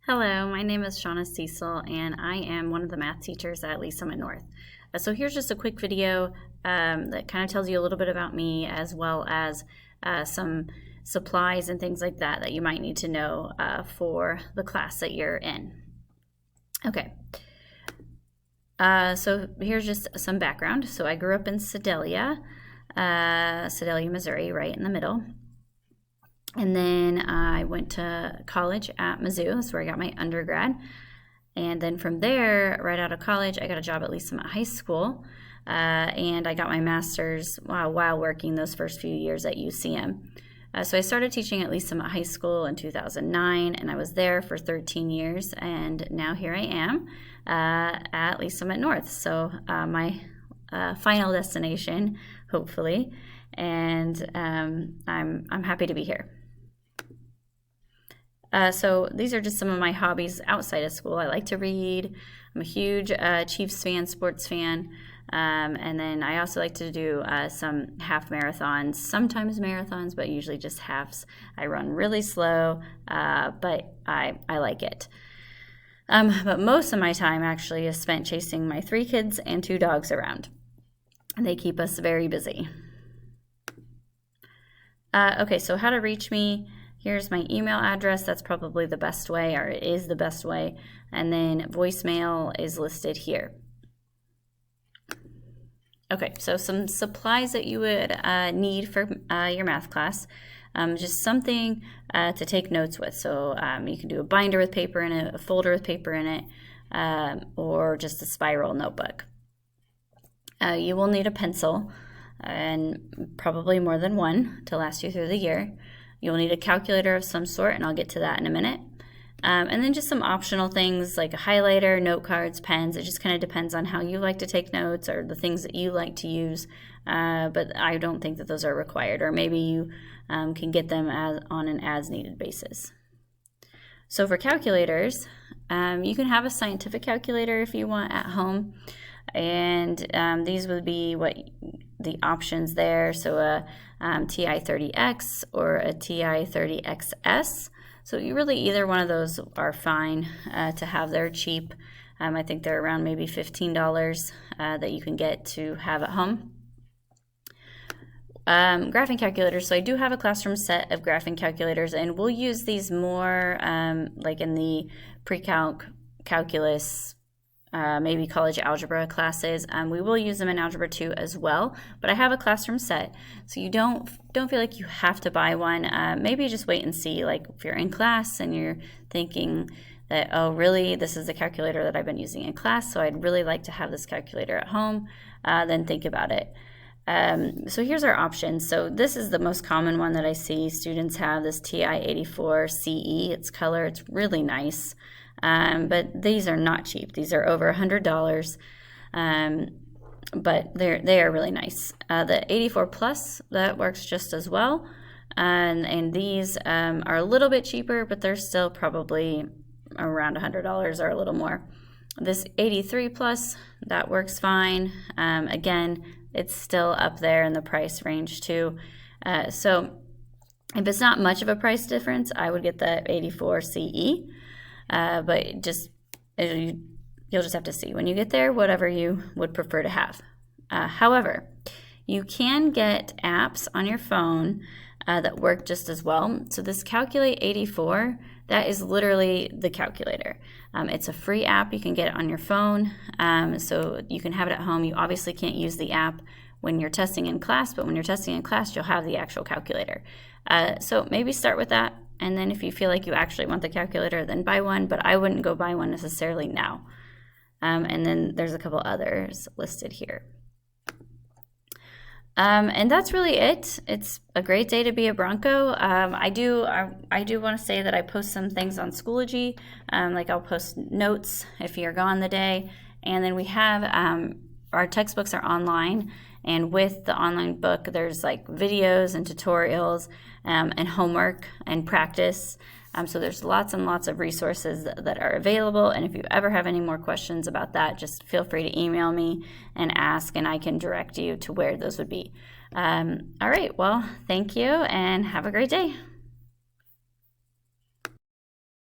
Hello, my name is Shauna Cecil, and I am one of the math teachers at Lee Summit North. So here's just a quick video that kind of tells you a little bit about me, as well as some supplies and things like that that you might need to know for the class that you're in. Okay, so here's just some background. So I grew up in Sedalia, Missouri, right in the middle. And then I went to college at Mizzou. That's where I got my undergrad. And then from there, right out of college, I got a job at Lee Summit High School. And I got my master's while working those first few years at UCM. So I started teaching at Lee Summit High School in 2009, and I was there for 13 years. And now here I am at Lee Summit North. So my final destination, hopefully. And I'm happy to be here. So these are just some of my hobbies outside of school. I like to read. I'm a huge Chiefs fan, sports fan. And then I also like to do some half marathons, sometimes marathons, but usually just halves. I run really slow, but I like it. But most of my time actually is spent chasing my 3 kids and 2 dogs around. And they keep us very busy. Okay, so how to reach me. Here's my email address. That's probably the best way, or it is the best way. And then voicemail is listed here. Okay, so some supplies that you would need for your math class. Just something to take notes with. So you can do a binder with paper in it, a folder with paper in it, or just a spiral notebook. You will need a pencil, and probably more than one to last you through the year. You'll need a calculator of some sort, and I'll get to that in a minute. And then just some optional things like a highlighter, note cards, pens. It just kind of depends on how you like to take notes or the things that you like to use. But I don't think that those are required, or maybe you can get them on an as-needed basis. So for calculators, you can have a scientific calculator if you want at home. And these would be what the options there. So a TI-30X or a TI-30XS. So you really either one of those are fine to have. They're cheap. I think they're around maybe $15 that you can get to have at home. Graphing calculators. So I do have a classroom set of graphing calculators, and we'll use these more like in the pre-calc, calculus, maybe college algebra classes. We will use them in Algebra 2 as well, but I have a classroom set, so you don't feel like you have to buy one. Maybe just wait and see, like if you're in class and you're thinking that, oh really, this is the calculator that I've been using in class, so I'd really like to have this calculator at home, then think about it. So here's our options. So this is the most common one that I see students have, this TI-84CE. It's color, it's really nice. But these are not cheap. These are over $100, but they are really nice. The 84 Plus, that works just as well, and these are a little bit cheaper, but they're still probably around $100 or a little more. This 83 Plus, that works fine. Again, it's still up there in the price range too. So if it's not much of a price difference, I would get the 84 CE. But you'll just have to see when you get there whatever you would prefer to have. However, you can get apps on your phone that work just as well. So this Calculate 84, that is literally the calculator. It's a free app. You can get it on your phone, so you can have it at home. You obviously can't use the app when you're testing in class, but when you're testing in class, you'll have the actual calculator. So maybe start with that. And then if you feel like you actually want the calculator, then buy one, but I wouldn't go buy one necessarily now. And then there's a couple others listed here. And that's really it. It's a great day to be a Bronco. I do want to say that I post some things on Schoology. Like I'll post notes if you're gone the day. And then we have our textbooks are online. And with the online book, there's like videos and tutorials and homework and practice. So there's lots and lots of resources that are available. And if you ever have any more questions about that, just feel free to email me and ask, and I can direct you to where those would be. All right, well, thank you and have a great day.